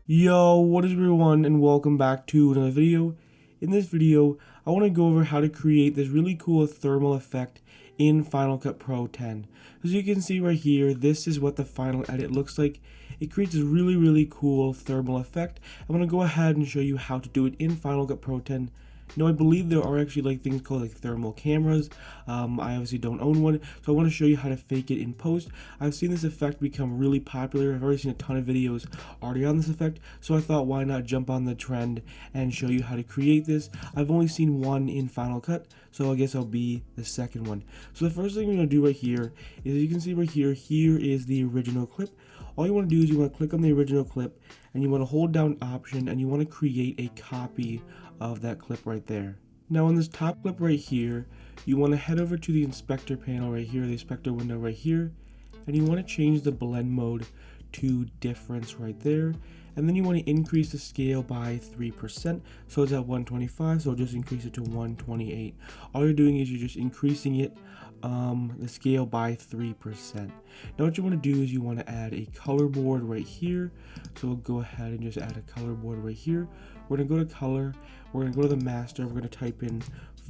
Yo, what is everyone, and welcome back to another video. In this video, I want to go over how to create this really cool thermal effect in Final Cut Pro 10. As you can see right here, this is what the final edit looks like. It creates this really cool thermal effect. I'm going to go ahead and show you how to do it in Final Cut Pro 10. Now, I believe there are actually like things called like thermal cameras. I obviously don't own one, so I want to show you how to fake it in post. I've seen this effect become really popular. I've already seen a ton of videos already on this effect, so I thought why not jump on the trend and show you how to create this. I've only seen one in Final Cut, so I guess I'll be the second one. So the first thing we're going to do right here is, you can see right here, here is the original clip. All you want to do is you want to click on the original clip and you want to hold down Option and you want to create a copy of that clip right there. Now on this top clip right here, you want to head over to the inspector panel right here, the inspector window right here, and you want to change the blend mode to difference right there, and then you want to increase the scale by 3%, so it's at 125, so just increase it to 128. All you're doing is you're just increasing it, the scale by 3%. Now what you want to do is you want to add a color board right here, so we'll go ahead and just add a color board right here. We're going to go to color, we're going to go to the master, we're going to type in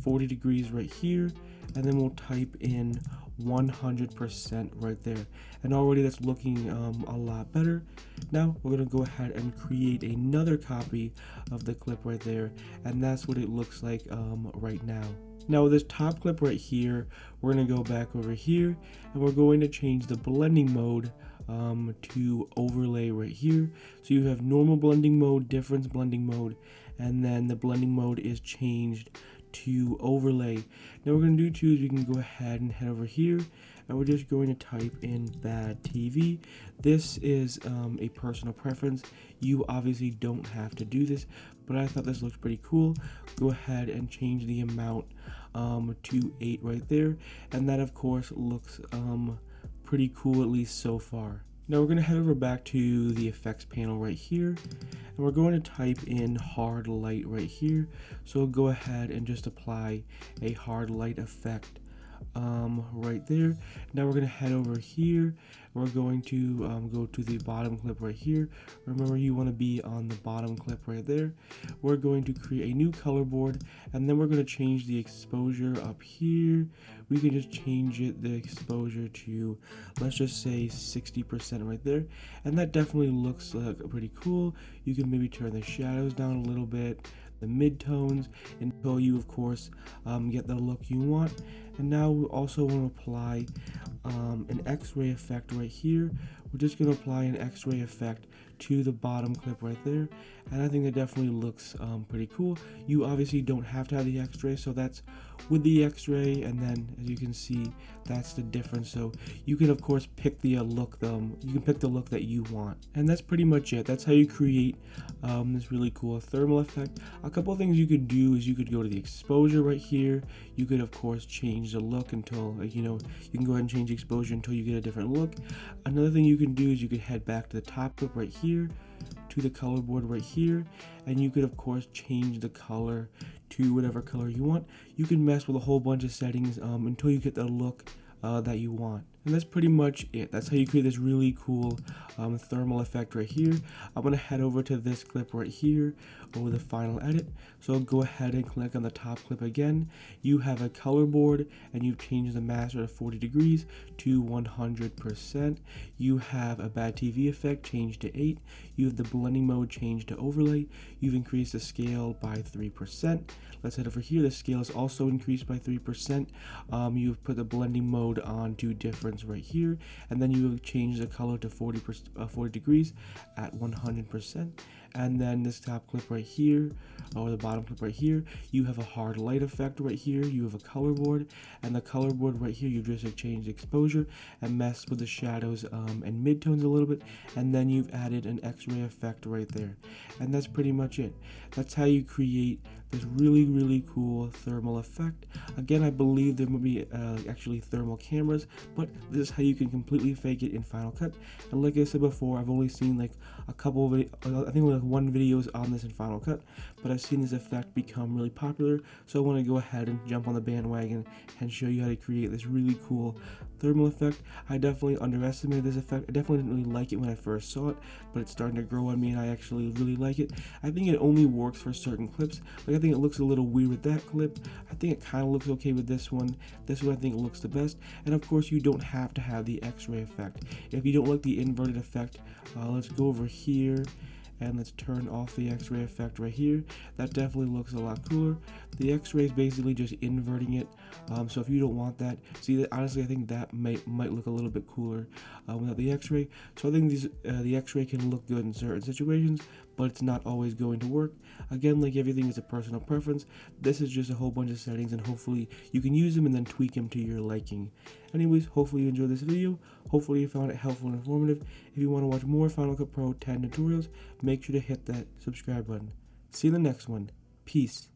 40 degrees right here, and then we'll type in 100% right there, and already that's looking a lot better. Now we're going to go ahead and create another copy of the clip right there, and that's what it looks like right now. Now with this top clip right here, we're going to go back over here and we're going to change the blending mode to overlay right here. So you have normal blending mode, difference blending mode, and then the blending mode is changed to overlay. Now what we're going to do too is we can go ahead and head over here and we're just going to type in bad TV. This is a personal preference. You obviously don't have to do this, but I thought this looked pretty cool. Go ahead and change the amount to 8 right there, and that of course looks pretty cool, at least so far. Now we're going to head over back to the effects panel right here, and we're going to type in hard light right here. So go ahead and just apply a hard light effect right there. Now we're going to head over here. We're going to go to the bottom clip right here. Remember, you want to be on the bottom clip right there. We're going to create a new color board, and then we're going to change the exposure up here. We can just change it, the exposure to, let's just say 60% right there, and that definitely looks pretty cool. You can maybe turn the shadows down a little bit, the mid-tones, until you of course get the look you want. And now we also want to apply an X-ray effect right here. We're just going to apply an X-ray effect to the bottom clip right there, and I think that definitely looks pretty cool. You obviously don't have to have the X-ray, so that's with the X-ray, and then as you can see, that's the difference. So you can of course pick the look, you can pick the look that you want, and that's pretty much it. That's how you create this really cool thermal effect. A couple of things you could do is you could go to the exposure right here. You could of course change the look until, you know, you can go ahead and change the exposure until you get a different look. Another thing you can do is you could head back to the top clip right here, to the color board right here, and you could of course change the color to whatever color you want. You can mess with a whole bunch of settings until you get the look that you want. And that's pretty much it. That's how you create this really cool thermal effect right here. I'm going to head over to this clip right here over the final edit. So go ahead and click on the top clip again. You have a color board and you've changed the master to 40 degrees to 100%. You have a bad TV effect changed to 8. You have the blending mode changed to overlay. You've increased the scale by 3%. Let's head over here. The scale is also increased by 3%. You've put the blending mode on to difference right here, and then you change the color to 40 degrees at 100%. And then this top clip right here, or the bottom clip right here, you have a hard light effect right here. You have a color board, and the color board right here, you just change the exposure and mess with the shadows and midtones a little bit, and then you've added an X-ray effect right there. And that's pretty much it. That's how you create this really cool thermal effect. Again, I believe there will be actually thermal cameras, but this is how you can completely fake it in Final Cut. And like I said before, I've only seen like a couple of I think only like one videos on this in Final Cut, but I've seen this effect become really popular, so I want to go ahead and jump on the bandwagon and show you how to create this really cool thermal effect. I definitely underestimated this effect. I definitely didn't really like it when I first saw it, but it's starting to grow on me and I actually really like it. I think it only works for certain clips. Like, I think it looks a little weird with that clip. I think it kind of looks okay with this one. This one I think it looks the best. And of course, you don't have to have the X-ray effect. If you don't like the inverted effect, let's go over here and let's turn off the X-ray effect right here. That definitely looks a lot cooler. The X-ray is basically just inverting it, so if you don't want that, see, honestly I think that might look a little bit cooler without the X-ray. So I think the X-ray can look good in certain situations, but it's not always going to work. Again, like everything is a personal preference. This is just a whole bunch of settings, and hopefully you can use them and then tweak them to your liking. Anyways, hopefully you enjoyed this video. Hopefully you found it helpful and informative. If you want to watch more Final Cut Pro 10 tutorials, make sure to hit that subscribe button. See you in the next one. Peace.